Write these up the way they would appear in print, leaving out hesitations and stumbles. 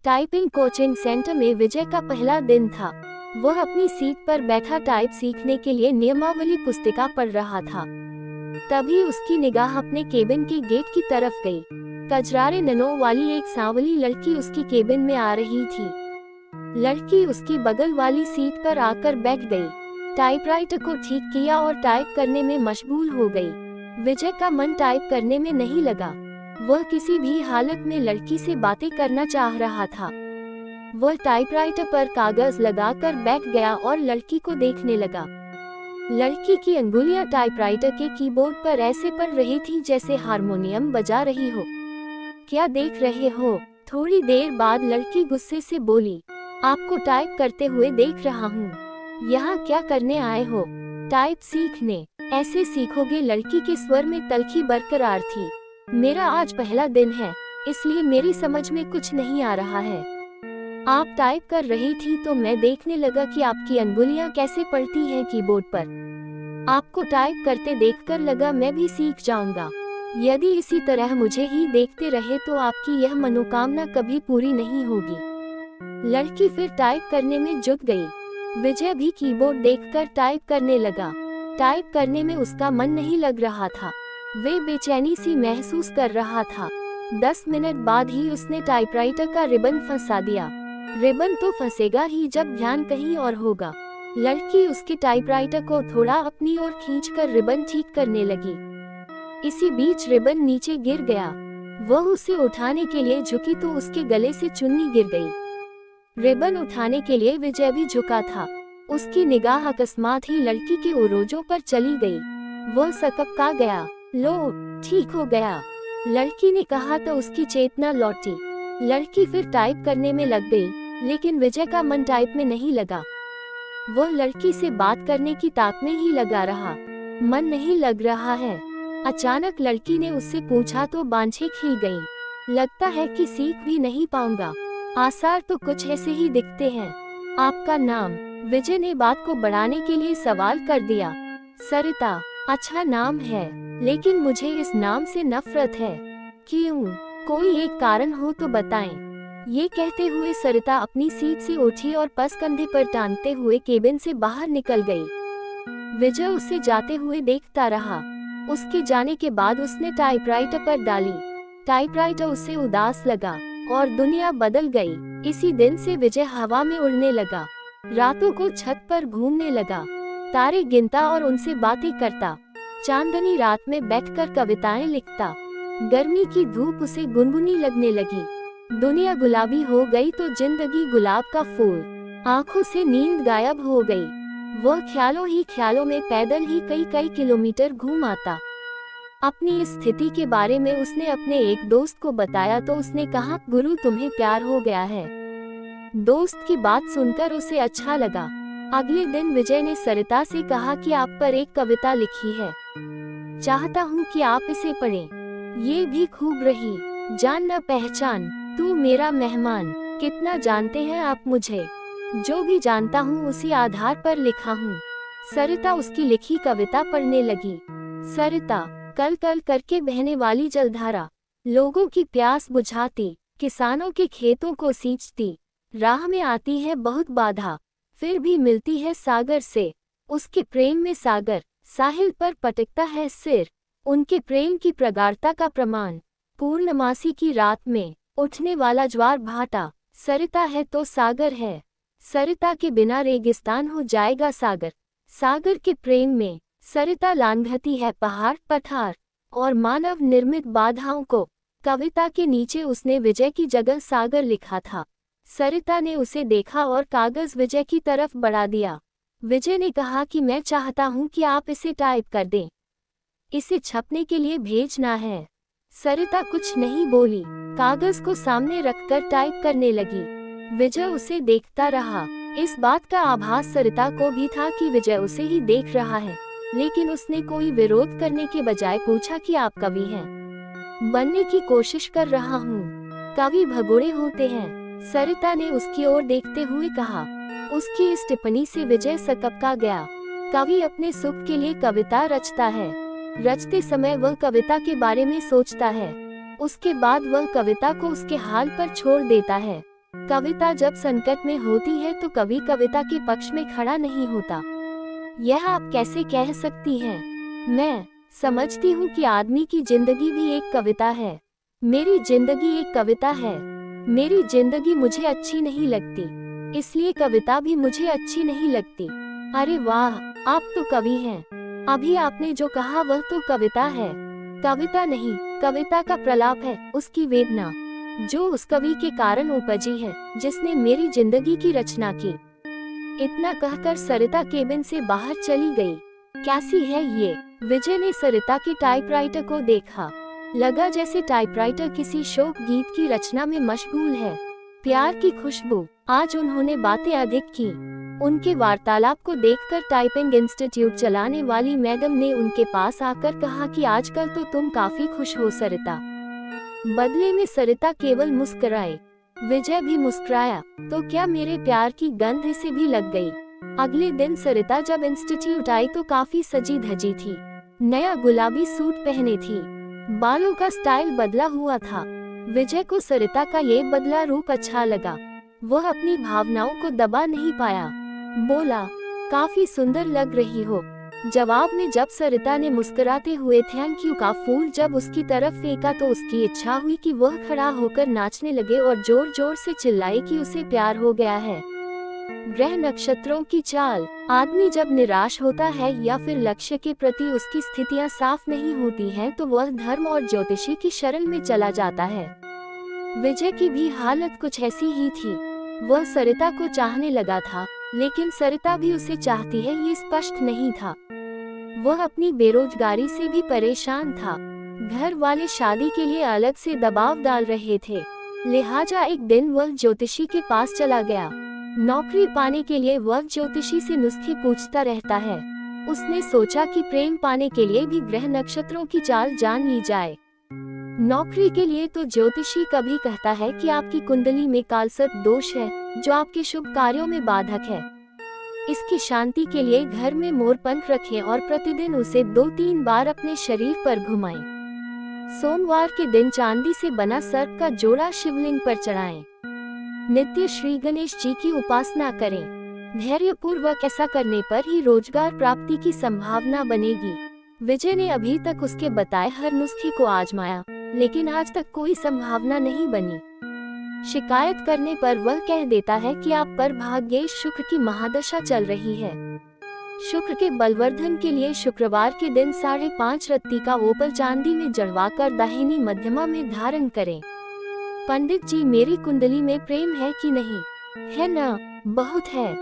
Typing coaching centre में विजय का पहला दिन था। वह अपनी सीट पर बैठा टाइप सीखने के लिए नियमावली पुस्तिका पढ़ रहा था। तभी उसकी निगाह अपने केबिन के गेट की तरफ गई। कजरारे ननों वाली एक सांवली लड़की उसकी केबिन में आ रही थी। लड़की उसकी बगल वाली सीट पर आकर बैठ गई, टाइपराइटर को ठीक किया और टाइप करने में मशगूल हो गई। विजय का मन टाइप करने में नहीं लगा। वह किसी भी हालत में लड़की से बातें करना चाह रहा था। वह टाइपराइटर पर कागज लगाकर बैठ गया और लड़की को देखने लगा। लड़की की अंगुलियां टाइपराइटर के कीबोर्ड पर ऐसे पड़ रही थी जैसे हारमोनियम बजा रही हो। क्या देख रहे हो? थोड़ी देर बाद लड़की गुस्से से बोली, आपको टाइप करते हुए देख रहा हूँ। यहाँ क्या करने आए हो? टाइप सीखने। ऐसे सीखोगे? लड़की के स्वर में तल्खी बरकरार थी। मेरा आज पहला दिन है, इसलिए मेरी समझ में कुछ नहीं आ रहा है। आप टाइप कर रही थी तो मैं देखने लगा कि आपकी अंगुलियां कैसे पड़ती हैं कीबोर्ड पर। आपको टाइप करते देखकर लगा मैं भी सीख जाऊंगा। यदि इसी तरह मुझे ही देखते रहे तो आपकी यह मनोकामना कभी पूरी नहीं होगी। लड़की फिर टाइप करने में जुट गई। विजय भी कीबोर्ड देखकर टाइप करने लगा। टाइप करने में उसका मन नहीं लग रहा था। वे बेचैनी सी महसूस कर रहा था। 10 मिनट बाद ही उसने टाइपराइटर का रिबन फंसा दिया। रिबन तो फंसेगा ही जब ध्यान कहीं और होगा। लड़की उसके टाइपराइटर को थोड़ा अपनी ओर खींचकर रिबन ठीक करने लगी। इसी बीच रिबन नीचे गिर गया। वह उसे उठाने के लिए झुकी तो उसके गले से चुन्नी गिर गई। रिबन उठाने के लिए विजय भी झुका था। उसकी निगाह अकस्मात ही लड़की के ओरोजों पर चली गई। वह सकपका गया। लो, ठीक हो गया, लड़की ने कहा तो उसकी चेतना लौटी। लड़की फिर टाइप करने में लग गई, लेकिन विजय का मन टाइप में नहीं लगा। वह लड़की से बात करने की ताक में ही लगा रहा। मन नहीं लग रहा है। अचानक लड़की ने उससे पूछा तो बांझे खिल गई। लगता है कि सीख भी नहीं पाऊंगा। आसार तो कुछ ऐसे ही दिखते हैं। आपका नाम? विजय ने बात को बढ़ाने के लिए सवाल कर दिया। सरिता। अच्छा नाम है, लेकिन मुझे इस नाम से नफरत है। क्यों? कोई एक कारण हो तो बताएं। ये कहते हुए सरिता अपनी सीट से उठी और पस कंधे पर टांगते हुए केबिन से बाहर निकल गई। विजय उसे जाते हुए देखता रहा। उसके जाने के बाद उसने टाइपराइटर पर डाली। टाइपराइटर उससे उदास लगा और दुनिया बदल गई। इसी दिन से विजय हवा में उड़ने लगा। रातों को छत पर घूमने लगा, तारे गिनता और उनसे बातें करता। चांदनी रात में बैठकर कविताएं लिखता। गर्मी की धूप उसे गुनगुनी लगने लगी। दुनिया गुलाबी हो गई तो जिंदगी गुलाब का फूल। आंखों से नींद गायब हो गई। वह ख्यालों ही ख्यालों में पैदल ही कई कई किलोमीटर घूम आता। अपनी इस स्थिति के बारे में उसने अपने एक दोस्त को बताया तो उसने कहा, गुरु तुम्हें प्यार हो गया है। दोस्त की बात सुनकर उसे अच्छा लगा। अगले दिन विजय ने सरिता से कहा कि आप पर एक कविता लिखी है, चाहता हूँ कि आप इसे पढ़ें। ये भी खूब रही। जान न पहचान, तू मेरा मेहमान। कितना जानते हैं आप मुझे? जो भी जानता हूँ उसी आधार पर लिखा हूँ। सरिता उसकी लिखी कविता पढ़ने लगी। सरिता। कल कल करके बहने वाली जलधारा, लोगों की प्यास बुझाती, किसानों के खेतों को सींचती। राह में आती है बहुत बाधा, फिर भी मिलती है सागर से। उसके प्रेम में सागर साहिल पर पटकता है सिर। उनके प्रेम की प्रगाढ़ता का प्रमाण पूर्णमासी की रात में उठने वाला ज्वार भाटा। सरिता है तो सागर है। सरिता के बिना रेगिस्तान हो जाएगा सागर। सागर के प्रेम में सरिता लांघती है पहाड़ पठार और मानव निर्मित बाधाओं को। कविता के नीचे उसने विजय की जगह सागर लिखा था। सरिता ने उसे देखा और कागज विजय की तरफ बढ़ा दिया। विजय ने कहा कि मैं चाहता हूं कि आप इसे टाइप कर दें। इसे छपने के लिए भेजना है। सरिता कुछ नहीं बोली, कागज को सामने रखकर टाइप करने लगी। विजय उसे देखता रहा। इस बात का आभास सरिता को भी था कि विजय उसे ही देख रहा है, लेकिन उसने कोई विरोध करने के बजाय पूछा कि आप कवि हैं? बनने की कोशिश कर रहा हूँ। कवि भगोड़े होते हैं, सरिता ने उसकी ओर देखते हुए कहा। उसकी इस टिप्पणी से विजय सकपका गया। कवि अपने सुख के लिए कविता रचता है। रचते समय वह कविता के बारे में सोचता है, उसके बाद वह कविता को उसके हाल पर छोड़ देता है। कविता जब संकट में होती है तो कवि कविता के पक्ष में खड़ा नहीं होता। यह आप कैसे कह सकती हैं? मैं समझती हूँ कि आदमी की जिंदगी भी एक कविता है। मेरी जिंदगी एक कविता है। मेरी जिंदगी मुझे अच्छी नहीं लगती, इसलिए कविता भी मुझे अच्छी नहीं लगती। अरे वाह, आप तो कवि हैं। अभी आपने जो कहा वह तो कविता है। कविता नहीं, कविता का प्रलाप है, उसकी वेदना, जो उस कवि के कारण उपजी है जिसने मेरी जिंदगी की रचना की। इतना कहकर सरिता केबिन से बाहर चली गई। कैसी है ये? विजय ने सरिता के टाइपराइटर को देखा। लगा जैसे टाइपराइटर किसी शोक गीत की रचना में मशगूल है। प्यार की खुशबू। आज उन्होंने बातें अधिक की। उनके वार्तालाप को देखकर टाइपिंग इंस्टीट्यूट चलाने वाली मैडम ने उनके पास आकर कहा कि आजकल तो तुम काफी खुश हो सरिता। बदले में सरिता केवल मुस्कुराई। विजय भी मुस्कुराया। तो क्या मेरे प्यार की गंध से भी लग गई? अगले दिन सरिता जब इंस्टीट्यूट आई तो काफी सजी धजी थी। नया गुलाबी सूट पहने थी। बालों का स्टाइल बदला हुआ था। विजय को सरिता का ये बदला रूप अच्छा लगा। वह अपनी भावनाओं को दबा नहीं पाया। बोला, काफी सुंदर लग रही हो। जवाब में जब सरिता ने मुस्कुराते हुए थैंक यू का फूल जब उसकी तरफ फेंका तो उसकी इच्छा हुई कि वह खड़ा होकर नाचने लगे और जोर जोर से चिल्लाए कि उसे प्यार हो गया है। ग्रह नक्षत्रों की चाल। आदमी जब निराश होता है या फिर लक्ष्य के प्रति उसकी स्थितियां साफ नहीं होती हैं तो वह धर्म और ज्योतिषी की शरण में चला जाता है। विजय की भी हालत कुछ ऐसी ही थी। वह सरिता को चाहने लगा था, लेकिन सरिता भी उसे चाहती है ये स्पष्ट नहीं था। वह अपनी बेरोजगारी से भी परेशान था। घर वाले शादी के लिए अलग से दबाव डाल रहे थे, लिहाजा एक दिन वह ज्योतिषी के पास चला गया। नौकरी पाने के लिए वह ज्योतिषी से नुस्खे पूछता रहता है। उसने सोचा कि प्रेम पाने के लिए भी ग्रह नक्षत्रों की चाल जान ली जाए। नौकरी के लिए तो ज्योतिषी कभी कहता है कि आपकी कुंडली में कालसर्प दोष है, जो आपके शुभ कार्यों में बाधक है। इसकी शांति के लिए घर में मोर पंख रखें और प्रतिदिन उसे 2-3 बार अपने शरीर पर घुमाएं। सोमवार के दिन चांदी से बना सर्प का जोड़ा शिवलिंग पर चढ़ाएं। नित्य श्री गणेश जी की उपासना करें। धैर्यपूर्वक ऐसा करने पर ही रोजगार प्राप्ति की संभावना बनेगी। विजय ने अभी तक उसके बताए हर नुस्खे को आजमाया, लेकिन आज तक कोई संभावना नहीं बनी। शिकायत करने पर वह कह देता है कि आप पर भाग्येश शुक्र की महादशा चल रही है। शुक्र के बलवर्धन के लिए शुक्रवार के दिन 5.5 रत्ती का ओपल चांदी में जड़वाकर दाहिनी मध्यमा में धारण करें। पंडित जी, मेरी कुंडली में प्रेम है कि नहीं? है ना? बहुत है।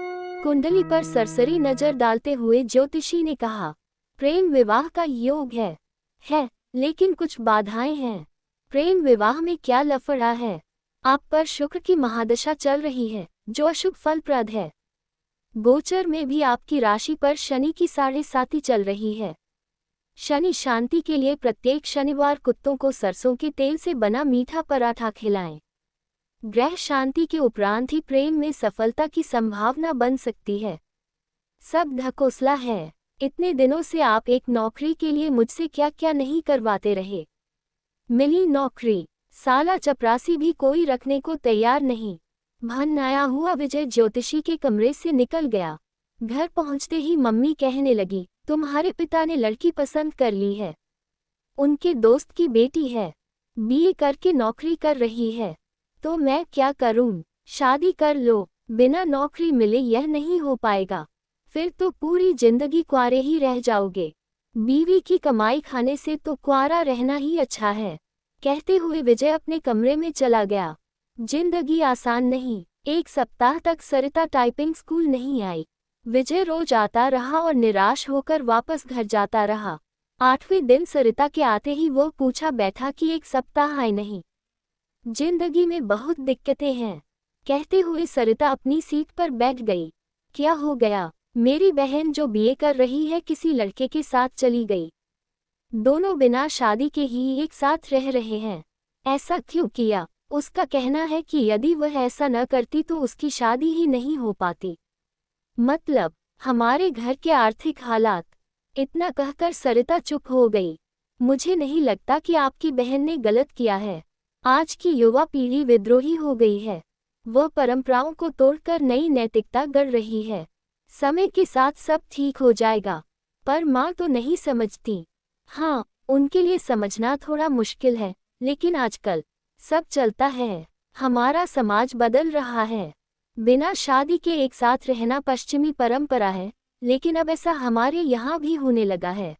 कुंडली पर सरसरी नजर डालते हुए ज्योतिषी ने कहा, प्रेम विवाह का योग है, लेकिन कुछ बाधाएं हैं। प्रेम विवाह में क्या लफड़ा है? आप पर शुक्र की महादशा चल रही है, जो अशुभ फलप्रद है। गोचर में भी आपकी राशि पर शनि की 7.5 चल रही है। शनि शांति के लिए प्रत्येक शनिवार कुत्तों को सरसों के तेल से बना मीठा पराठा खिलाएं। ग्रह शांति के उपरांत ही प्रेम में सफलता की संभावना बन सकती है। सब ढकोसला है। इतने दिनों से आप एक नौकरी के लिए मुझसे क्या क्या नहीं करवाते रहे। मिली नौकरी, साला चपरासी भी कोई रखने को तैयार नहीं। भन-आया हुआ विजय ज्योतिषी के कमरे से निकल गया। घर पहुंचते ही मम्मी कहने लगी, तुम्हारे पिता ने लड़की पसंद कर ली है। उनके दोस्त की बेटी है, बीए करके नौकरी कर रही है। तो मैं क्या करूं? शादी कर लो। बिना नौकरी मिले यह नहीं हो पाएगा, फिर तो पूरी जिंदगी कुंवारे ही रह जाओगे। बीवी की कमाई खाने से तो कुंवारा रहना ही अच्छा है। कहते हुए विजय अपने कमरे में चला गया। जिंदगी आसान नहीं। 1 सप्ताह तक सरिता टाइपिंग स्कूल नहीं आई। विजय रोज आता रहा और निराश होकर वापस घर जाता रहा। 8वें दिन सरिता के आते ही वो पूछा बैठा कि 1 सप्ताह आई नहीं। जिंदगी में बहुत दिक्कतें हैं, कहते हुए सरिता अपनी सीट पर बैठ गई। क्या हो गया? मेरी बहन जो बीए कर रही है किसी लड़के के साथ चली गई। दोनों बिना शादी के ही एक साथ रह रहे हैं। ऐसा क्यों किया? उसका कहना है कि यदि वह ऐसा न करती तो उसकी शादी ही नहीं हो पाती। मतलब हमारे घर के आर्थिक हालात। इतना कहकर सरिता चुप हो गई। मुझे नहीं लगता कि आपकी बहन ने गलत किया है। आज की युवा पीढ़ी विद्रोही हो गई है। वह परंपराओं को तोड़कर नई नैतिकता गढ़ रही है। समय के साथ सब ठीक हो जाएगा। पर माँ तो नहीं समझती। हाँ, उनके लिए समझना थोड़ा मुश्किल है, लेकिन आजकल सब चलता है। हमारा समाज बदल रहा है। बिना शादी के एक साथ रहना पश्चिमी परंपरा है, लेकिन अब ऐसा हमारे यहाँ भी होने लगा है।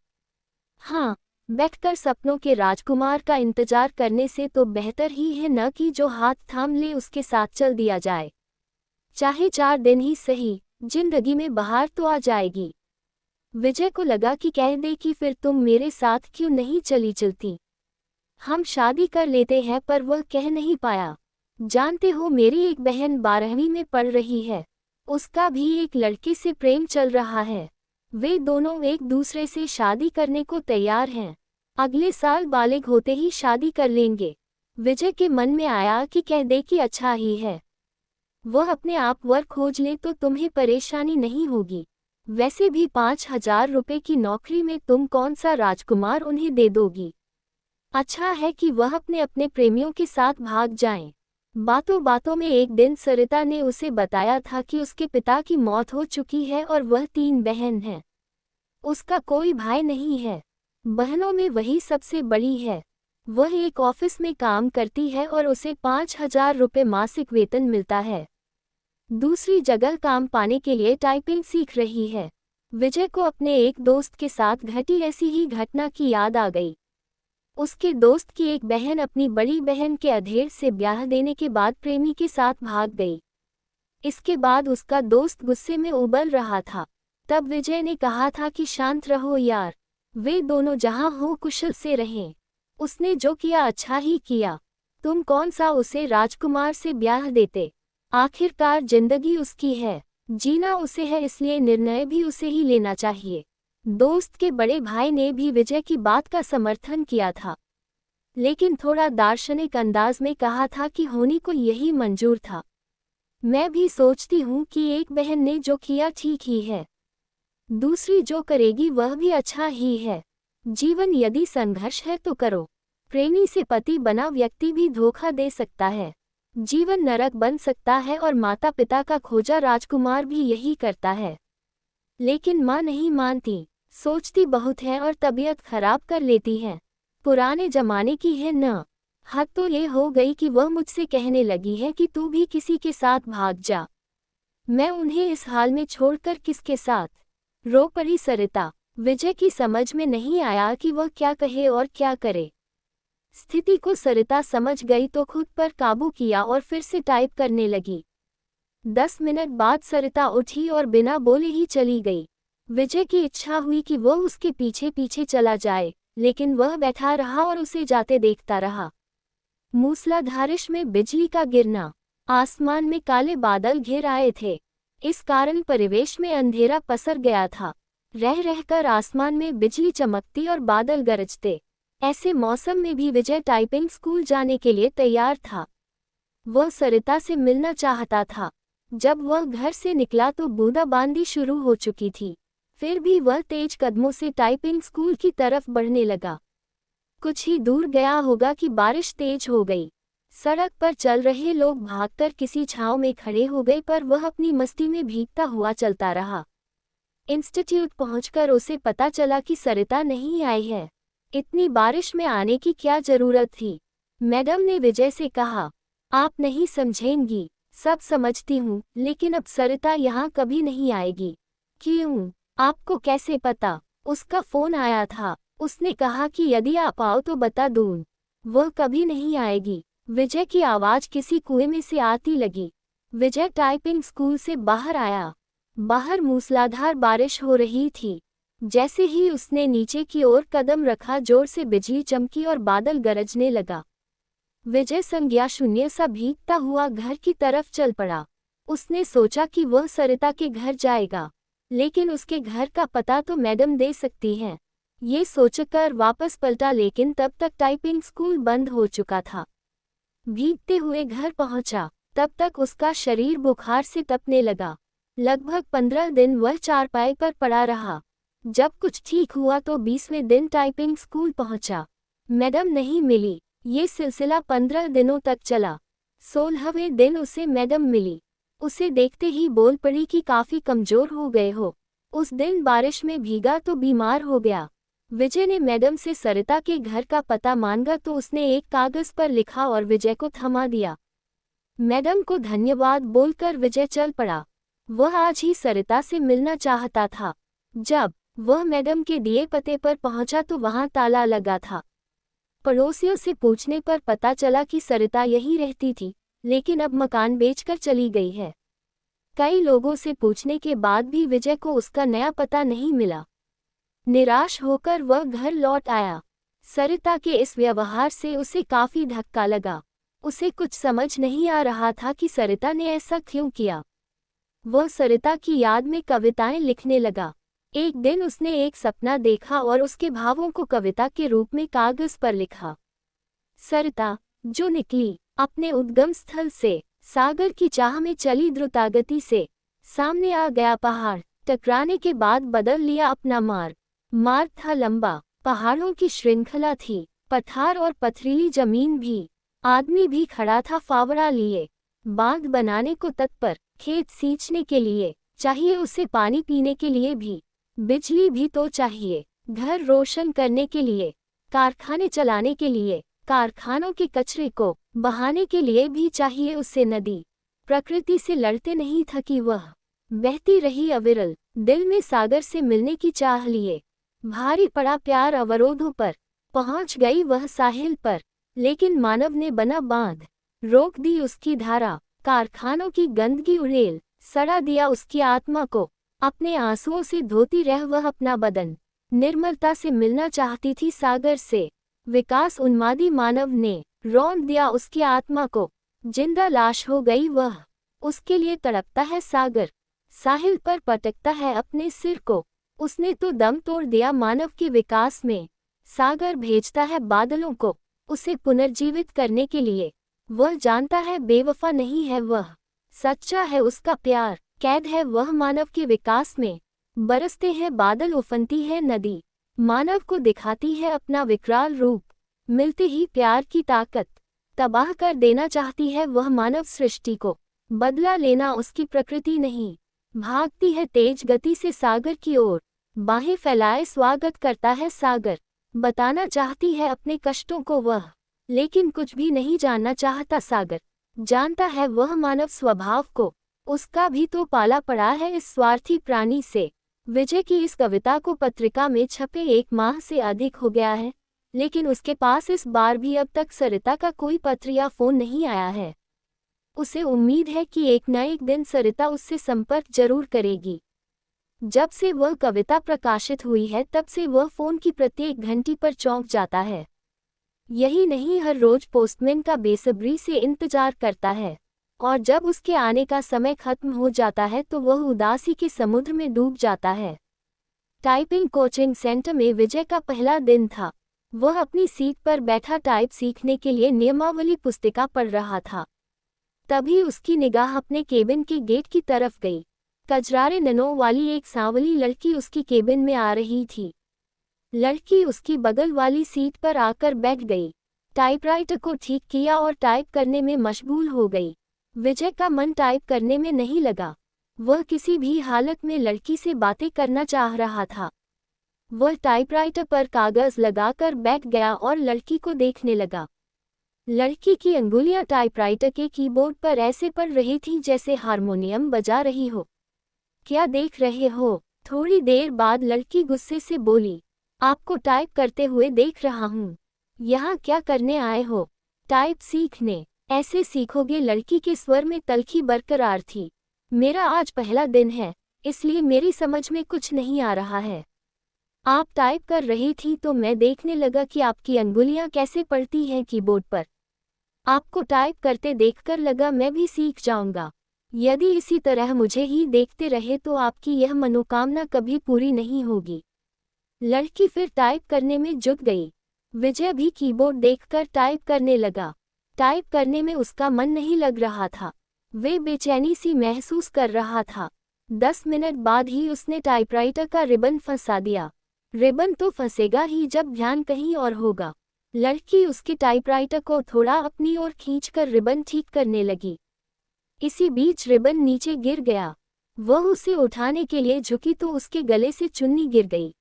हाँ, बैठकर सपनों के राजकुमार का इंतजार करने से तो बेहतर ही है न कि जो हाथ थाम ले उसके साथ चल दिया जाए। चाहे 4 दिन ही सही, जिंदगी में बहार तो आ जाएगी। विजय को लगा कि कह दे कि फिर तुम मेरे साथ क्यों नहीं चलती। हम शादी कर लेते हैं, पर वह कह नहीं पाया। जानते हो, मेरी एक बहन 12वीं में पढ़ रही है। उसका भी एक लड़के से प्रेम चल रहा है। वे दोनों एक दूसरे से शादी करने को तैयार हैं। अगले साल बालिग होते ही शादी कर लेंगे। विजय के मन में आया कि कह दे कि अच्छा ही है। वह अपने आप वर्क खोज ले तो तुम्हें परेशानी नहीं होगी। वैसे भी 5,000 रुपये की नौकरी में तुम कौन सा राजकुमार उन्हें दे दोगी। अच्छा है कि वह अपने अपने प्रेमियों के साथ भाग जाएं। बातों बातों में एक दिन सरिता ने उसे बताया था कि उसके पिता की मौत हो चुकी है और वह 3 बहन हैं। उसका कोई भाई नहीं है। बहनों में वही सबसे बड़ी है। वह एक ऑफिस में काम करती है और उसे 5,000 रुपये मासिक वेतन मिलता है। दूसरी जगह काम पाने के लिए टाइपिंग सीख रही है। विजय को अपने एक दोस्त के साथ घटी ऐसी ही घटना की याद आ गई। उसके दोस्त की एक बहन अपनी बड़ी बहन के अधेड़ से ब्याह देने के बाद प्रेमी के साथ भाग गई। इसके बाद उसका दोस्त गुस्से में उबल रहा था। तब विजय ने कहा था कि शांत रहो यार, वे दोनों जहां हो कुशल से रहें। उसने जो किया अच्छा ही किया। तुम कौन सा उसे राजकुमार से ब्याह देते। आखिरकार जिंदगी उसकी है, जीना उसे है, इसलिए निर्णय भी उसे ही लेना चाहिए। दोस्त के बड़े भाई ने भी विजय की बात का समर्थन किया था, लेकिन थोड़ा दार्शनिक अंदाज में कहा था कि होनी को यही मंजूर था। मैं भी सोचती हूँ कि एक बहन ने जो किया ठीक ही है, दूसरी जो करेगी वह भी अच्छा ही है। जीवन यदि संघर्ष है तो करो। प्रेमी से पति बना व्यक्ति भी धोखा दे सकता है। जीवन नरक बन सकता है और माता पिता का खोजा राजकुमार भी यही करता है। लेकिन माँ नहीं मानती, सोचती बहुत है और तबीयत खराब कर लेती है। पुराने जमाने की है न। हद तो ये हो गई कि वह मुझसे कहने लगी है कि तू भी किसी के साथ भाग जा। मैं उन्हें इस हाल में छोड़कर किसके साथ। रो पड़ी सरिता। विजय की समझ में नहीं आया कि वह क्या कहे और क्या करे। स्थिति को सरिता समझ गई तो खुद पर काबू किया और फिर से टाइप करने लगी। 10 मिनट बाद सरिता उठी और बिना बोले ही चली गई। विजय की इच्छा हुई कि वह उसके पीछे पीछे चला जाए, लेकिन वह बैठा रहा और उसे जाते देखता रहा। मूसलाधारिश में बिजली का गिरना, आसमान में काले बादल घिर आए थे। इस कारण परिवेश में अंधेरा पसर गया था। रह रहकर आसमान में बिजली चमकती और बादल गरजते। ऐसे मौसम में भी विजय टाइपिंग स्कूल जाने के लिए तैयार था। वह सरिता से मिलना चाहता था। जब वह घर से निकला तो बूंदाबांदी शुरू हो चुकी थी। फिर भी वह तेज कदमों से टाइपिंग स्कूल की तरफ बढ़ने लगा। कुछ ही दूर गया होगा कि बारिश तेज हो गई। सड़क पर चल रहे लोग भागकर किसी छांव में खड़े हो गए, पर वह अपनी मस्ती में भीगता हुआ चलता रहा। इंस्टीट्यूट पहुंचकर उसे पता चला कि सरिता नहीं आई है। इतनी बारिश में आने की क्या जरूरत थी। मैडम ने विजय से कहा, आप नहीं समझेंगी, सब समझती हूँ, लेकिन अब सरिता यहाँ कभी नहीं आएगी। क्यों? आपको कैसे पता? उसका फोन आया था। उसने कहा कि यदि आप आओ तो बता दूँ। वह कभी नहीं आएगी। विजय की आवाज किसी कुएं में से आती लगी। विजय टाइपिंग स्कूल से बाहर आया। बाहर मूसलाधार बारिश हो रही थी। जैसे ही उसने नीचे की ओर कदम रखा, जोर से बिजली चमकी और बादल गरजने लगा। विजय संज्ञा शून्य सा भीगता हुआ घर की तरफ चल पड़ा। उसने सोचा कि वह सरिता के घर जाएगा, लेकिन उसके घर का पता तो मैडम दे सकती हैं। ये सोचकर वापस पलटा, लेकिन तब तक टाइपिंग स्कूल बंद हो चुका था। भीगते हुए घर पहुंचा, तब तक उसका शरीर बुखार से तपने लगा। लगभग 15 दिन वह चारपाई पर पड़ा रहा। जब कुछ ठीक हुआ तो 20वें दिन टाइपिंग स्कूल पहुंचा। मैडम नहीं मिली। ये सिलसिला 15 दिनों तक चला। 16वें दिन उसे मैडम मिली। उसे देखते ही बोल पड़ी कि काफी कमजोर हो गए हो। उस दिन बारिश में भीगा तो बीमार हो गया। विजय ने मैडम से सरिता के घर का पता मांगा तो उसने एक कागज पर लिखा और विजय को थमा दिया। मैडम को धन्यवाद बोलकर विजय चल पड़ा। वह आज ही सरिता से मिलना चाहता था। जब वह मैडम के दिए पते पर पहुंचा तो वहां ताला लगा था। पड़ोसियों से पूछने पर पता चला कि सरिता यहीं रहती थी, लेकिन अब मकान बेचकर चली गई है। कई लोगों से पूछने के बाद भी विजय को उसका नया पता नहीं मिला। निराश होकर वह घर लौट आया। सरिता के इस व्यवहार से उसे काफी धक्का लगा। उसे कुछ समझ नहीं आ रहा था कि सरिता ने ऐसा क्यों किया। वह सरिता की याद में कविताएं लिखने लगा। एक दिन उसने एक सपना देखा और उसके भावों को कविता के रूप में कागज पर लिखा। सरिता, जो निकली अपने उद्गम स्थल से, सागर की चाह में चली द्रुतागति से। सामने आ गया पहाड़, टकराने के बाद बदल लिया अपना मार्ग था लंबा, पहाड़ों की श्रृंखला थी, पठार और पथरीली जमीन भी। आदमी भी खड़ा था फावड़ा लिए, बांध बनाने को तत्पर, खेत सींचने के लिए, चाहिए उसे पानी पीने के लिए भी, बिजली भी तो चाहिए, घर रोशन करने के लिए, कारखाने चलाने के लिए, कारखानों के कचरे को बहाने के लिए भी चाहिए उसे नदी। प्रकृति से लड़ते नहीं थकी वह, बहती रही अविरल, दिल में सागर से मिलने की चाह लिए। भारी पड़ा प्यार अवरोधों पर, पहुंच गई वह साहिल पर, लेकिन मानव ने बना बांध, रोक दी उसकी धारा। कारखानों की गंदगी उड़ेल सड़ा दिया उसकी आत्मा को, अपने आंसुओं से धोती रह वह अपना बदन। निर्मलता से मिलना चाहती थी सागर से, विकास उन्मादी मानव ने रौंद दिया उसकी आत्मा को। जिंदा लाश हो गई वह, उसके लिए तड़पता है सागर, साहिल पर पटकता है अपने सिर को। उसने तो दम तोड़ दिया मानव के विकास में। सागर भेजता है बादलों को उसे पुनर्जीवित करने के लिए। वह जानता है बेवफा नहीं है वह, सच्चा है उसका प्यार, कैद है वह मानव के विकास में। बरसते हैं बादल, उफनती है नदी, मानव को दिखाती है अपना विकराल रूप। मिलते ही प्यार की ताकत, तबाह कर देना चाहती है वह मानव सृष्टि को। बदला लेना उसकी प्रकृति नहीं, भागती है तेज गति से सागर की ओर। बाहें फैलाए स्वागत करता है सागर, बताना चाहती है अपने कष्टों को वह, लेकिन कुछ भी नहीं जानना चाहता सागर। जानता है वह मानव स्वभाव को, उसका भी तो पाला पड़ा है इस स्वार्थी प्राणी से। विजय की इस कविता को पत्रिका में छपे 1 माह से अधिक हो गया है, लेकिन उसके पास इस बार भी अब तक सरिता का कोई पत्र या फोन नहीं आया है। उसे उम्मीद है कि एक न एक दिन सरिता उससे संपर्क जरूर करेगी। जब से वह कविता प्रकाशित हुई है तब से वह फोन की प्रत्येक घंटी पर चौंक जाता है। यही नहीं, हर रोज पोस्टमैन का बेसब्री से इंतजार करता है, और जब उसके आने का समय खत्म हो जाता है तो वह उदासी के समुद्र में डूब जाता है। टाइपिंग कोचिंग सेंटर में विजय का पहला दिन था। वह अपनी सीट पर बैठा टाइप सीखने के लिए नियमावली पुस्तिका पढ़ रहा था। तभी उसकी निगाह अपने केबिन के गेट की तरफ गई। कजरारे ननों वाली एक सांवली लड़की उसकी केबिन में आ रही थी। लड़की उसकी बगल वाली सीट पर आकर बैठ गई, टाइपराइटर को ठीक किया और टाइप करने में मशगूल हो गई। विजय का मन टाइप करने में नहीं लगा। वह किसी भी हालत में लड़की से बातें करना चाह रहा था। वह टाइपराइटर पर कागज लगाकर बैठ गया और लड़की को देखने लगा। लड़की की अंगुलियां टाइपराइटर के कीबोर्ड पर ऐसे पड़ रही थीं जैसे हारमोनियम बजा रही हो। क्या देख रहे हो? थोड़ी देर बाद लड़की गुस्से से बोली, आपको टाइप करते हुए देख रहा हूँ। यहाँ क्या करने आए हो? टाइप सीखने। ऐसे सीखोगे? लड़की के स्वर में तल्खी बरकरार थी। मेरा आज पहला दिन है, इसलिए मेरी समझ में कुछ नहीं आ रहा है। आप टाइप कर रही थी तो मैं देखने लगा कि आपकी अंगुलियां कैसे पड़ती हैं कीबोर्ड पर। आपको टाइप करते देखकर लगा मैं भी सीख जाऊंगा। यदि इसी तरह मुझे ही देखते रहे तो आपकी यह मनोकामना कभी पूरी नहीं होगी। लड़की फिर टाइप करने में जुट गई। विजय भी कीबोर्ड देखकर टाइप करने लगा। टाइप करने में उसका मन नहीं लग रहा था। वे बेचैनी सी महसूस कर रहा था। 10 मिनट बाद ही उसने टाइपराइटर का रिबन फंसा दिया। रिबन तो फंसेगा ही जब ध्यान कहीं और होगा। लड़की उसके टाइपराइटर को थोड़ा अपनी ओर खींचकर रिबन ठीक करने लगी। इसी बीच रिबन नीचे गिर गया। वह उसे उठाने के लिए झुकी तो उसके गले से चुन्नी गिर गई।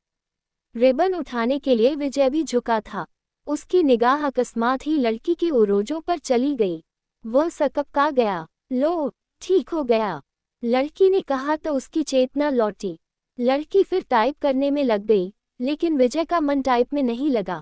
रिबन उठाने के लिए विजय भी झुका था। उसकी निगाह अकस्मात ही लड़की के ओरोजों पर चली गई। वह सकपका गया। लो, ठीक हो गया, लड़की ने कहा तो उसकी चेतना लौटी। लड़की फिर टाइप करने में लग गई, लेकिन विजय का मन टाइप में नहीं लगा।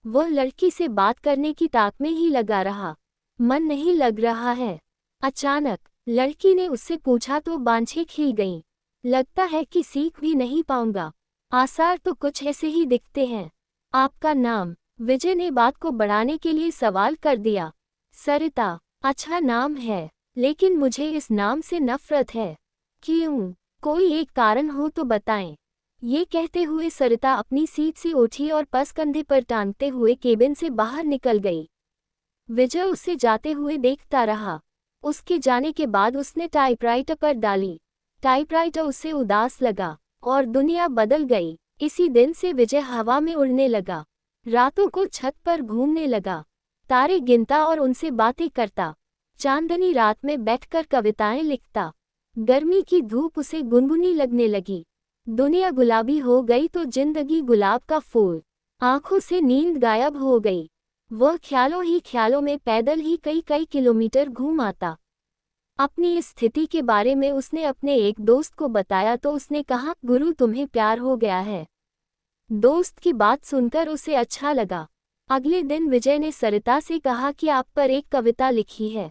वह लड़की से बात करने की ताक में ही लगा रहा। मन नहीं लग रहा है। अचानक लड़की ने उससे पूछा तो बांछें खिल गईं। लगता है कि सीख भी नहीं पाऊंगा। आसार तो कुछ ऐसे ही दिखते हैं। आपका नाम? विजय ने बात को बढ़ाने के लिए सवाल कर दिया। सरिता। अच्छा नाम है, लेकिन मुझे इस नाम से नफरत है। क्यों? कोई एक कारण हो तो बताएं। ये कहते हुए सरिता अपनी सीट से उठी और पर्स कंधे पर टांगते हुए केबिन से बाहर निकल गई। विजय उसे जाते हुए देखता रहा। उसके जाने के बाद उसने टाइपराइटर पर डाली। टाइपराइटर उसे उदास लगा और दुनिया बदल गई। इसी दिन से विजय हवा में उड़ने लगा। रातों को छत पर घूमने लगा, तारे गिनता और उनसे बातें करता। चांदनी रात में बैठकर कविताएं लिखता। गर्मी की धूप उसे गुनगुनी लगने लगी। दुनिया गुलाबी हो गई तो जिंदगी गुलाब का फूल। आंखों से नींद गायब हो गई। वह ख्यालों ही ख्यालों में पैदल ही कई कई किलोमीटर घूम आता। अपनी इस स्थिति के बारे में उसने अपने एक दोस्त को बताया तो उसने कहा, गुरु तुम्हें प्यार हो गया है। दोस्त की बात सुनकर उसे अच्छा लगा। अगले दिन विजय ने सरिता से कहा कि आप पर एक कविता लिखी है,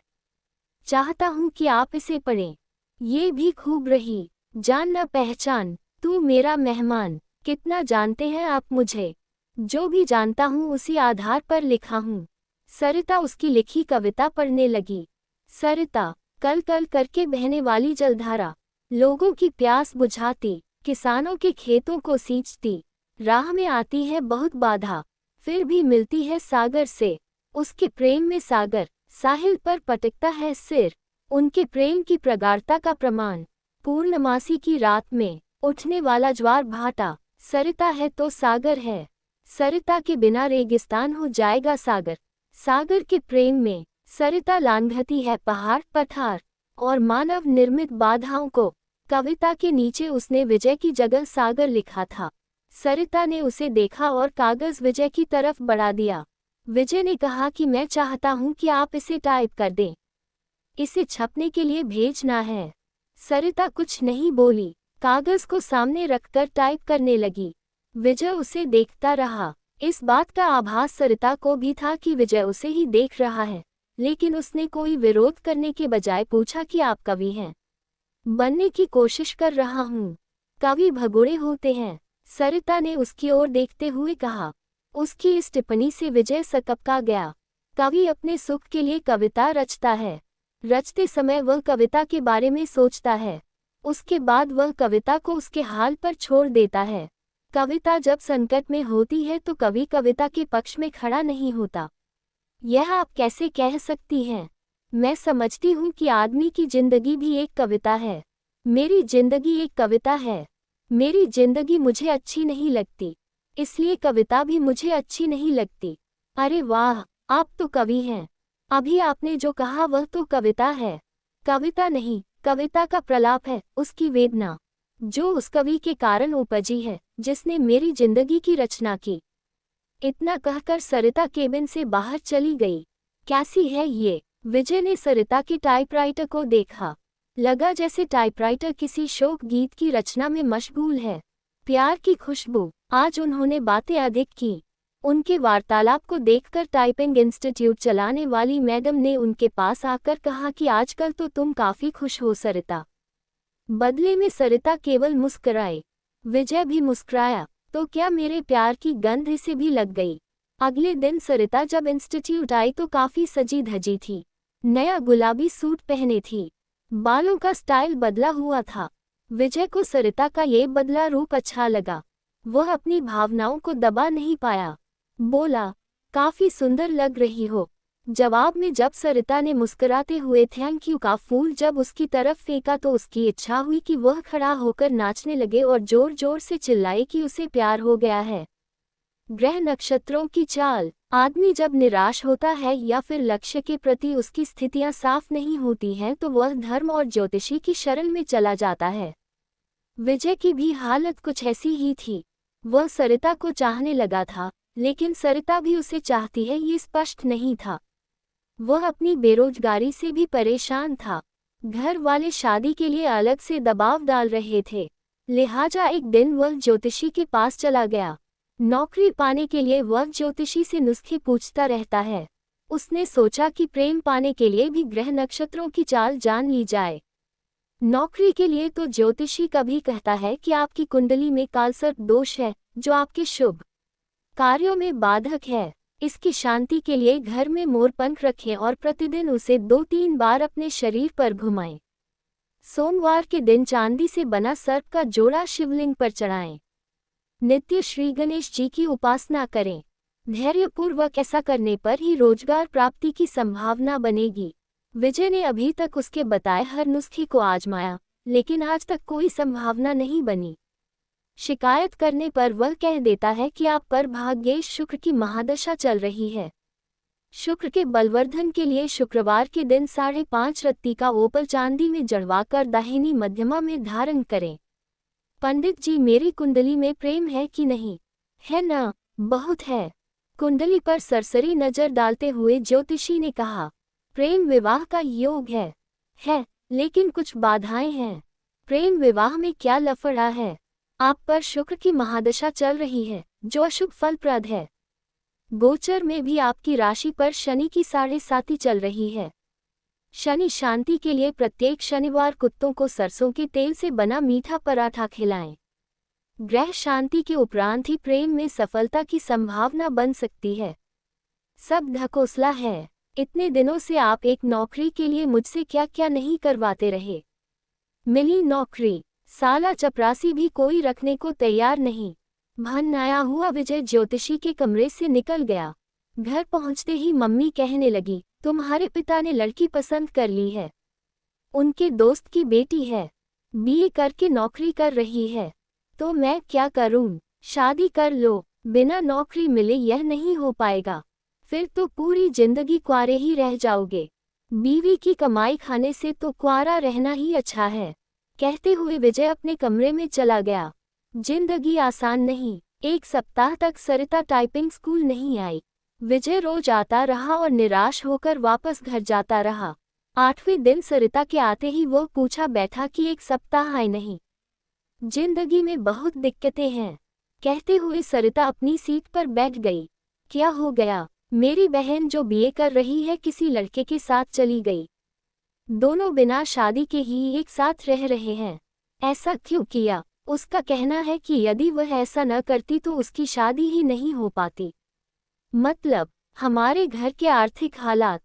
चाहता हूं कि आप इसे पढ़ें। ये भी खूब रही। जान न पहचान, तू मेरा मेहमान। कितना जानते हैं आप मुझे? जो भी जानता हूँ उसी आधार पर लिखा हूँ। सरिता उसकी लिखी कविता पढ़ने लगी। सरिता। कल कल करके बहने वाली जलधारा, लोगों की प्यास बुझाती, किसानों के खेतों को सींचती। राह में आती है बहुत बाधा, फिर भी मिलती है सागर से। उसके प्रेम में सागर साहिल पर पटकता है सिर। उनके प्रेम की प्रगाढ़ता का प्रमाण पूर्णमासी की रात में उठने वाला ज्वार भाटा। सरिता है तो सागर है। सरिता के बिना रेगिस्तान हो जाएगा सागर। सागर के प्रेम में सरिता लांघती है पहाड़ पठार और मानव निर्मित बाधाओं को। कविता के नीचे उसने विजय की जगह सागर लिखा था। सरिता ने उसे देखा और कागज विजय की तरफ बढ़ा दिया। विजय ने कहा कि मैं चाहता हूं कि आप इसे टाइप कर दें। इसे छपने के लिए भेजना है। सरिता कुछ नहीं बोली, कागज को सामने रखकर टाइप करने लगी। विजय उसे देखता रहा। इस बात का आभास सरिता को भी था कि विजय उसे ही देख रहा है, लेकिन उसने कोई विरोध करने के बजाय पूछा कि आप कवि हैं? बनने की कोशिश कर रहा हूँ। कवि भगोड़े होते हैं, सरिता ने उसकी ओर देखते हुए कहा। उसकी इस टिप्पणी से विजय सकपका गया। कवि अपने सुख के लिए कविता रचता है। रचते समय वह कविता के बारे में सोचता है, उसके बाद वह कविता को उसके हाल पर छोड़ देता है। कविता जब संकट में होती है तो कवि कविता के पक्ष में खड़ा नहीं होता। यह आप कैसे कह सकती हैं? मैं समझती हूँ कि आदमी की जिंदगी भी एक कविता है। मेरी जिंदगी एक कविता है। मेरी जिंदगी मुझे अच्छी नहीं लगती, इसलिए कविता भी मुझे अच्छी नहीं लगती। अरे वाह, आप तो कवि हैं। अभी आपने जो कहा वह तो कविता है। कविता नहीं, कविता का प्रलाप है, उसकी वेदना, जो उस कवि के कारण उपजी है जिसने मेरी जिंदगी की रचना की। इतना कहकर सरिता केबिन से बाहर चली गई। कैसी है ये? विजय ने सरिता के टाइपराइटर को देखा। लगा जैसे टाइपराइटर किसी शोक गीत की रचना में मशगूल है। प्यार की खुशबू। आज उन्होंने बातें अधिक की। उनके वार्तालाप को देखकर टाइपिंग इंस्टीट्यूट चलाने वाली मैडम ने उनके पास आकर कहा कि आजकल तो तुम काफी खुश हो सरिता। बदले में सरिता केवल मुस्कुराई। विजय भी मुस्कुराया। तो क्या मेरे प्यार की गंध इसे भी लग गई? अगले दिन सरिता जब इंस्टीट्यूट आई तो काफी सजी धजी थी। नया गुलाबी सूट पहने थी। बालों का स्टाइल बदला हुआ था। विजय को सरिता का ये बदला रूप अच्छा लगा। वह अपनी भावनाओं को दबा नहीं पाया। बोला, काफी सुंदर लग रही हो। जवाब में जब सरिता ने मुस्कुराते हुए थैंक यू का फूल जब उसकी तरफ फेंका तो उसकी इच्छा हुई कि वह खड़ा होकर नाचने लगे और जोर जोर से चिल्लाए कि उसे प्यार हो गया है। ग्रह नक्षत्रों की चाल। आदमी जब निराश होता है या फिर लक्ष्य के प्रति उसकी स्थितियां साफ नहीं होती हैं तो वह धर्म और ज्योतिषी की शरण में चला जाता है। विजय की भी हालत कुछ ऐसी ही थी। वह सरिता को चाहने लगा था, लेकिन सरिता भी उसे चाहती है ये स्पष्ट नहीं था। वह अपनी बेरोजगारी से भी परेशान था। घर वाले शादी के लिए अलग से दबाव डाल रहे थे, लिहाजा एक दिन वह ज्योतिषी के पास चला गया। नौकरी पाने के लिए वह ज्योतिषी से नुस्खे पूछता रहता है। उसने सोचा कि प्रेम पाने के लिए भी ग्रह नक्षत्रों की चाल जान ली जाए। नौकरी के लिए तो ज्योतिषी कभी कहता है कि आपकी कुंडली में कालसर्प दोष है, जो आपके शुभ कार्यों में बाधक है। इसकी शांति के लिए घर में मोरपंख रखें और प्रतिदिन उसे 2-3 बार अपने शरीर पर घुमाएं। सोमवार के दिन चांदी से बना सर्प का जोड़ा शिवलिंग पर चढ़ाएं। नित्य श्री गणेश जी की उपासना करें। धैर्यपूर्वक ऐसा करने पर ही रोजगार प्राप्ति की संभावना बनेगी। विजय ने अभी तक उसके बताए हर नुस्खे को आजमाया, लेकिन आज तक कोई संभावना नहीं बनी। शिकायत करने पर वह कह देता है कि आप पर भाग्येश शुक्र की महादशा चल रही है। शुक्र के बलवर्धन के लिए शुक्रवार के दिन 5.5 रत्ती का ओपल चांदी में जड़वाकर दाहिनी मध्यमा में धारण करें। पंडित जी, मेरी कुंडली में प्रेम है कि नहीं? है ना? बहुत है। कुंडली पर सरसरी नजर डालते हुए ज्योतिषी ने कहा, प्रेम विवाह का योग है, लेकिन कुछ बाधाएं हैं। प्रेम विवाह में क्या लफड़ा है? आप पर शुक्र की महादशा चल रही है, जो अशुभ फलप्रद है। गोचर में भी आपकी राशि पर शनि की 7.5 चल रही है। शनि शांति के लिए प्रत्येक शनिवार कुत्तों को सरसों के तेल से बना मीठा पराठा खिलाएं। ग्रह शांति के उपरांत ही प्रेम में सफलता की संभावना बन सकती है। सब ढकोसला है। इतने दिनों से आप एक नौकरी के लिए मुझसे क्या क्या नहीं करवाते रहे। मिली नौकरी, साला चपरासी भी कोई रखने को तैयार नहीं। भन आया हुआ विजय ज्योतिषी के कमरे से निकल गया। घर पहुंचते ही मम्मी कहने लगी, तुम्हारे पिता ने लड़की पसंद कर ली है। उनके दोस्त की बेटी है, बीए करके नौकरी कर रही है। तो मैं क्या करूं? शादी कर लो। बिना नौकरी मिले यह नहीं हो पाएगा, फिर तो पूरी जिंदगी कुंवारे ही रह जाओगे। बीवी की कमाई खाने से तो कुंवारा रहना ही अच्छा है। कहते हुए विजय अपने कमरे में चला गया। जिंदगी आसान नहीं। 1 सप्ताह तक सरिता टाइपिंग स्कूल नहीं आई। विजय रोज आता रहा और निराश होकर वापस घर जाता रहा। 8वें दिन सरिता के आते ही वो पूछा बैठा कि 1 सप्ताह आई नहीं। जिंदगी में बहुत दिक्कतें हैं, कहते हुए सरिता अपनी सीट पर बैठ गई। क्या हो गया? मेरी बहन जो बीए कर रही है किसी लड़के के साथ चली गई। दोनों बिना शादी के ही एक साथ रह रहे हैं। ऐसा क्यों किया? उसका कहना है कि यदि वह ऐसा न करती तो उसकी शादी ही नहीं हो पाती। मतलब हमारे घर के आर्थिक हालात।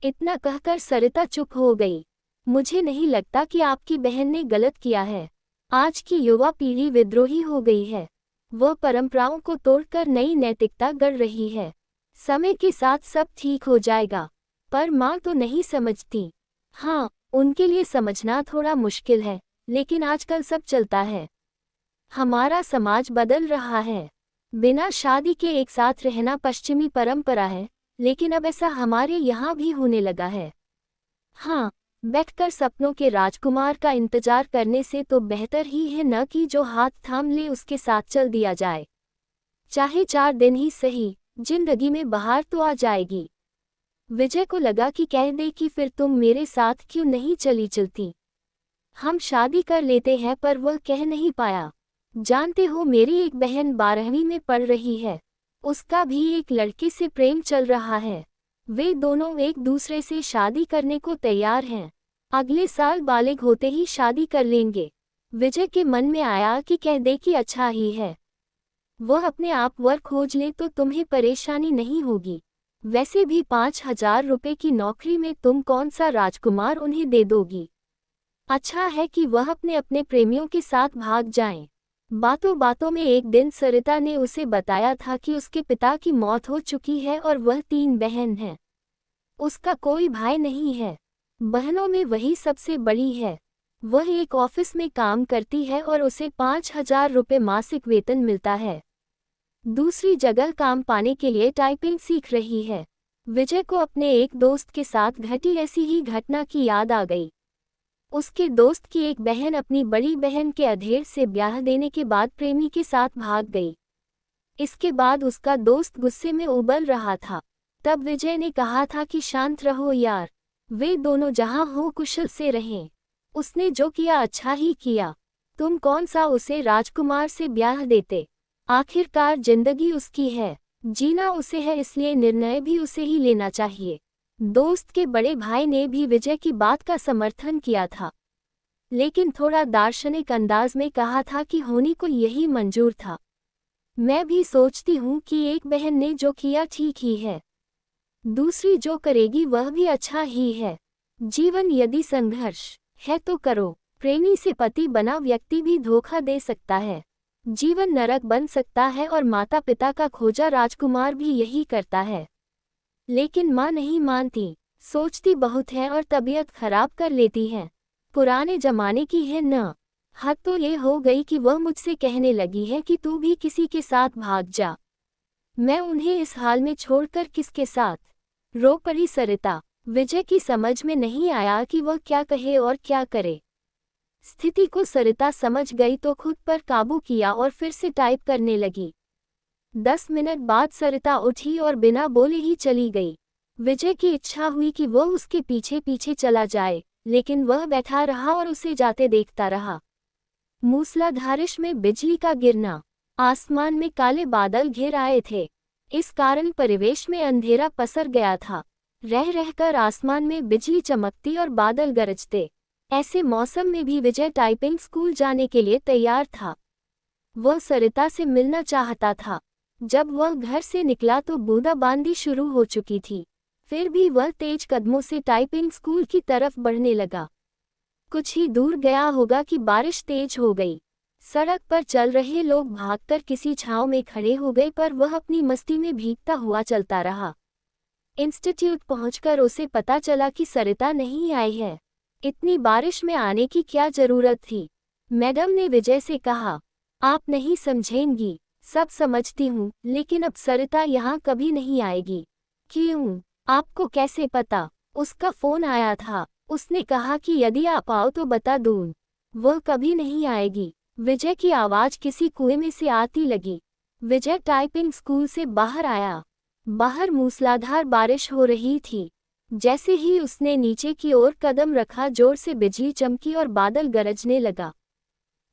इतना कहकर सरिता चुप हो गई। मुझे नहीं लगता कि आपकी बहन ने गलत किया है। आज की युवा पीढ़ी विद्रोही हो गई है। वह परंपराओं को तोड़कर नई नैतिकता गढ़ रही है। समय के साथ सब ठीक हो जाएगा। पर माँ तो नहीं समझती। हाँ, उनके लिए समझना थोड़ा मुश्किल है, लेकिन आजकल सब चलता है। हमारा समाज बदल रहा है। बिना शादी के एक साथ रहना पश्चिमी परंपरा है, लेकिन अब ऐसा हमारे यहाँ भी होने लगा है। हाँ, बैठकर सपनों के राजकुमार का इंतजार करने से तो बेहतर ही है न कि जो हाथ थाम ले उसके साथ चल दिया जाए। चाहे 4 दिन ही सही, जिंदगी में बहार तो आ जाएगी। विजय को लगा कि कह दे कि फिर तुम मेरे साथ क्यों नहीं चलती। हम शादी कर लेते हैं, पर वह कह नहीं पाया। जानते हो, मेरी एक बहन 12वीं में पढ़ रही है। उसका भी एक लड़के से प्रेम चल रहा है। वे दोनों एक दूसरे से शादी करने को तैयार हैं। अगले साल बालिग होते ही शादी कर लेंगे। विजय के मन में आया कि कह दे कि अच्छा ही है। वह अपने आप वर खोज ले तो तुम्हें परेशानी नहीं होगी। वैसे भी 5,000 रुपए की नौकरी में तुम कौन सा राजकुमार उन्हें दे दोगी। अच्छा है कि वह अपने अपने प्रेमियों के साथ भाग जाएं। बातों बातों में एक दिन सरिता ने उसे बताया था कि उसके पिता की मौत हो चुकी है और वह 3 बहन हैं। उसका कोई भाई नहीं है। बहनों में वही सबसे बड़ी है। वह एक ऑफिस में काम करती है और उसे 5,000 रुपए मासिक वेतन मिलता है। दूसरी जगह काम पाने के लिए टाइपिंग सीख रही है। विजय को अपने एक दोस्त के साथ घटी ऐसी ही घटना की याद आ गई। उसके दोस्त की एक बहन अपनी बड़ी बहन के अधेड़ से ब्याह देने के बाद प्रेमी के साथ भाग गई। इसके बाद उसका दोस्त गुस्से में उबल रहा था। तब विजय ने कहा था कि शांत रहो यार, वे दोनों जहां हो कुशल से रहें। उसने जो किया अच्छा ही किया। तुम कौन सा उसे राजकुमार से ब्याह देते। आखिरकार जिंदगी उसकी है, जीना उसे है, इसलिए निर्णय भी उसे ही लेना चाहिए। दोस्त के बड़े भाई ने भी विजय की बात का समर्थन किया था, लेकिन थोड़ा दार्शनिक अंदाज में कहा था कि होनी को यही मंजूर था। मैं भी सोचती हूँ कि एक बहन ने जो किया ठीक ही है, दूसरी जो करेगी वह भी अच्छा ही है। जीवन यदि संघर्ष है तो करो। प्रेमी से पति बना व्यक्ति भी धोखा दे सकता है, जीवन नरक बन सकता है, और माता पिता का खोजा राजकुमार भी यही करता है। लेकिन माँ नहीं मानती, सोचती बहुत है और तबीयत खराब कर लेती है। पुराने जमाने की है न। हद तो ये हो गई कि वह मुझसे कहने लगी है कि तू भी किसी के साथ भाग जा। मैं उन्हें इस हाल में छोड़कर किसके साथ। रो पड़ी सरिता। विजय की समझ में नहीं आया कि वह क्या कहे और क्या करे। स्थिति को सरिता समझ गई तो खुद पर काबू किया और फिर से टाइप करने लगी। 10 मिनट बाद सरिता उठी और बिना बोले ही चली गई। विजय की इच्छा हुई कि वह उसके पीछे पीछे चला जाए, लेकिन वह बैठा रहा और उसे जाते देखता रहा। मूसलाधारिश में बिजली का गिरना, आसमान में काले बादल घिर आए थे। इस कारण परिवेश में अंधेरा पसर गया था। रह रहकर आसमान में बिजली चमकती और बादल गरजते। ऐसे मौसम में भी विजय टाइपिंग स्कूल जाने के लिए तैयार था। वह सरिता से मिलना चाहता था। जब वह घर से निकला तो बूंदाबांदी शुरू हो चुकी थी। फिर भी वह तेज कदमों से टाइपिंग स्कूल की तरफ बढ़ने लगा। कुछ ही दूर गया होगा कि बारिश तेज हो गई। सड़क पर चल रहे लोग भागकर किसी छांव में खड़े हो गए, पर वह अपनी मस्ती में भीगता हुआ चलता रहा। इंस्टीट्यूट पहुंचकर उसे पता चला कि सरिता नहीं आई है। इतनी बारिश में आने की क्या जरूरत थी। मैडम ने विजय से कहा, आप नहीं समझेंगी, सब समझती हूँ, लेकिन अब सरिता यहाँ कभी नहीं आएगी। क्यों? आपको कैसे पता? उसका फोन आया था, उसने कहा कि यदि आप आओ तो बता दूँ। वह कभी नहीं आएगी। विजय की आवाज़ किसी कुएं में से आती लगी। विजय टाइपिंग स्कूल से बाहर आया। बाहर मूसलाधार बारिश हो रही थी। जैसे ही उसने नीचे की ओर कदम रखा, जोर से बिजली चमकी और बादल गरजने लगा।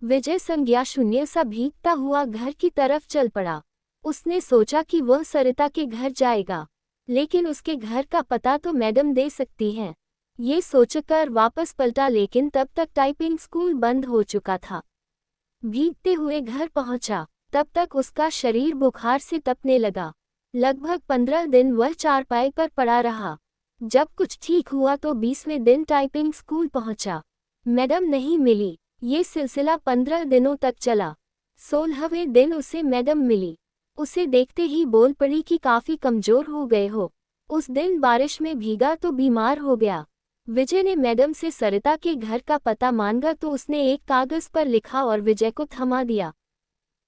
विजय संज्ञा शून्य सा भीगता हुआ घर की तरफ चल पड़ा। उसने सोचा कि वह सरिता के घर जाएगा, लेकिन उसके घर का पता तो मैडम दे सकती हैं। ये सोचकर वापस पलटा, लेकिन तब तक टाइपिंग स्कूल बंद हो चुका था। भीगते हुए घर पहुंचा, तब तक उसका शरीर बुखार से तपने लगा। लगभग 15 दिन वह चारपाई पर पड़ा रहा। जब कुछ ठीक हुआ तो 20वें दिन टाइपिंग स्कूल पहुंचा। मैडम नहीं मिली। ये सिलसिला 15 दिनों तक चला। 16वें दिन उसे मैडम मिली। उसे देखते ही बोल पड़ी कि काफी कमजोर हो गए हो। उस दिन बारिश में भीगा तो बीमार हो गया। विजय ने मैडम से सरिता के घर का पता मांगा तो उसने एक कागज पर लिखा और विजय को थमा दिया।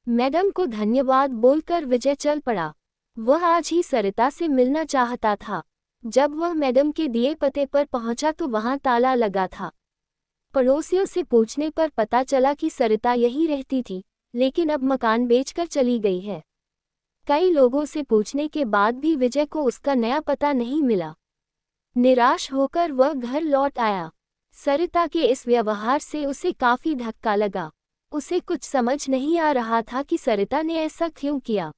मैडम को धन्यवाद बोलकर विजय चल पड़ा। वह आज ही सरिता से मिलना चाहता था। जब वह मैडम के दिए पते पर पहुंचा तो वहां ताला लगा था। पड़ोसियों से पूछने पर पता चला कि सरिता यहीं रहती थी, लेकिन अब मकान बेचकर चली गई है। कई लोगों से पूछने के बाद भी विजय को उसका नया पता नहीं मिला। निराश होकर वह घर लौट आया। सरिता के इस व्यवहार से उसे काफी धक्का लगा। उसे कुछ समझ नहीं आ रहा था कि सरिता ने ऐसा क्यों किया।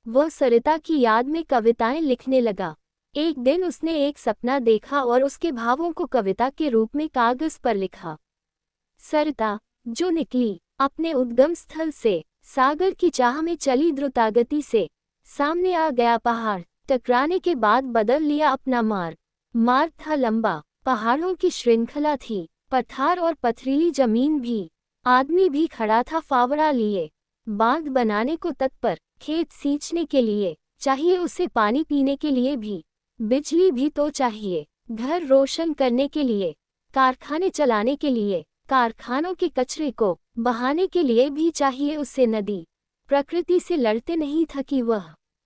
वह सरिता की याद में कविताएं लिखने लगा। एक दिन उसने एक सपना देखा और उसके भावों को कविता के रूप में कागज पर लिखा। सरिता जो निकली अपने उद्गम स्थल से, सागर की चाह में चली द्रुतागति से। सामने आ गया पहाड़, टकराने के बाद बदल लिया अपना मार्ग था लंबा, पहाड़ों की श्रृंखला थी, पठार और पथरीली जमीन भी। आदमी भी खड़ा था फावड़ा लिए, बांध बनाने को तत्पर, खेत सींचने के लिए, चाहिए उसे पानी पीने के लिए भी, बिजली भी तो चाहिए, घर रोशन करने के लिए, कारखाने चलाने के लिए, कारखानों के कचरे को बहाने के लिए भी चाहिए उसे नदी। प्रकृति से लड़ते नहीं थकी वह,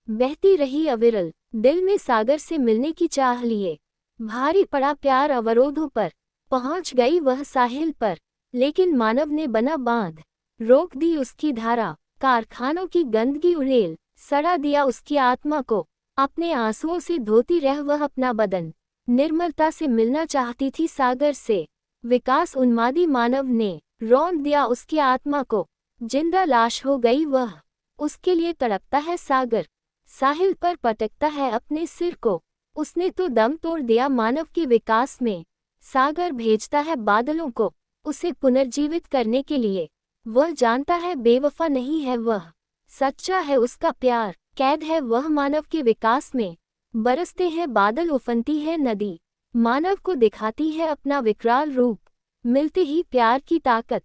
बहती रही अविरल, दिल में सागर से मिलने की चाह लिए। भारी पड़ा प्यार अवरोधों पर, पहुंच गई वह साहिल पर, लेकिन मानव ने बना बांध, रोक दी उसकी धारा। कारखानों की गंदगी उड़ेल सड़ा दिया उसकी आत्मा को, अपने आंसुओं से धोती रह वह अपना बदन, निर्मलता से मिलना चाहती थी सागर से। विकास उन्मादी मानव ने रौंद दिया उसकी आत्मा को, जिंदा लाश हो गई वह, उसके लिए तड़पता है सागर, साहिल पर पटकता है अपने सिर को। उसने तो दम तोड़ दिया मानव के विकास में, सागर भेजता है बादलों को उसे पुनर्जीवित करने के लिए। वह जानता है बेवफा नहीं है वह, सच्चा है उसका प्यार, कैद है वह मानव के विकास में। बरसते हैं बादल, उफनती है नदी, मानव को दिखाती है अपना विकराल रूप, मिलते ही प्यार की ताकत,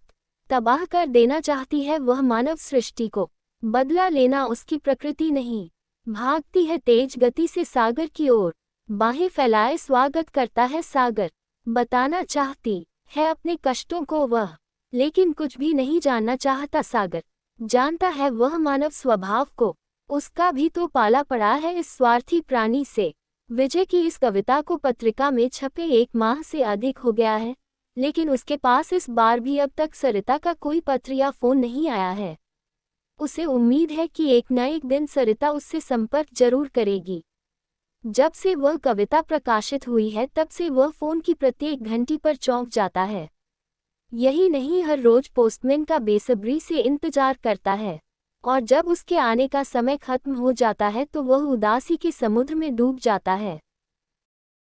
तबाह कर देना चाहती है वह मानव सृष्टि को, बदला लेना उसकी प्रकृति नहीं। भागती है तेज गति से सागर की ओर, बाहें फैलाए स्वागत करता है सागर। बताना चाहती है अपने कष्टों को वह, लेकिन कुछ भी नहीं जानना चाहता सागर। जानता है वह मानव स्वभाव को, उसका भी तो पाला पड़ा है इस स्वार्थी प्राणी से। विजय की इस कविता को पत्रिका में छपे 1 माह से अधिक हो गया है, लेकिन उसके पास इस बार भी अब तक सरिता का कोई पत्र या फोन नहीं आया है। उसे उम्मीद है कि एक न एक दिन सरिता उससे संपर्क जरूर करेगी। जब से वह कविता प्रकाशित हुई है तब से वह फोन की प्रत्येक घंटी पर चौंक जाता है। यही नहीं, हर रोज पोस्टमैन का बेसब्री से इंतजार करता है, और जब उसके आने का समय खत्म हो जाता है तो वह उदासी के समुद्र में डूब जाता है।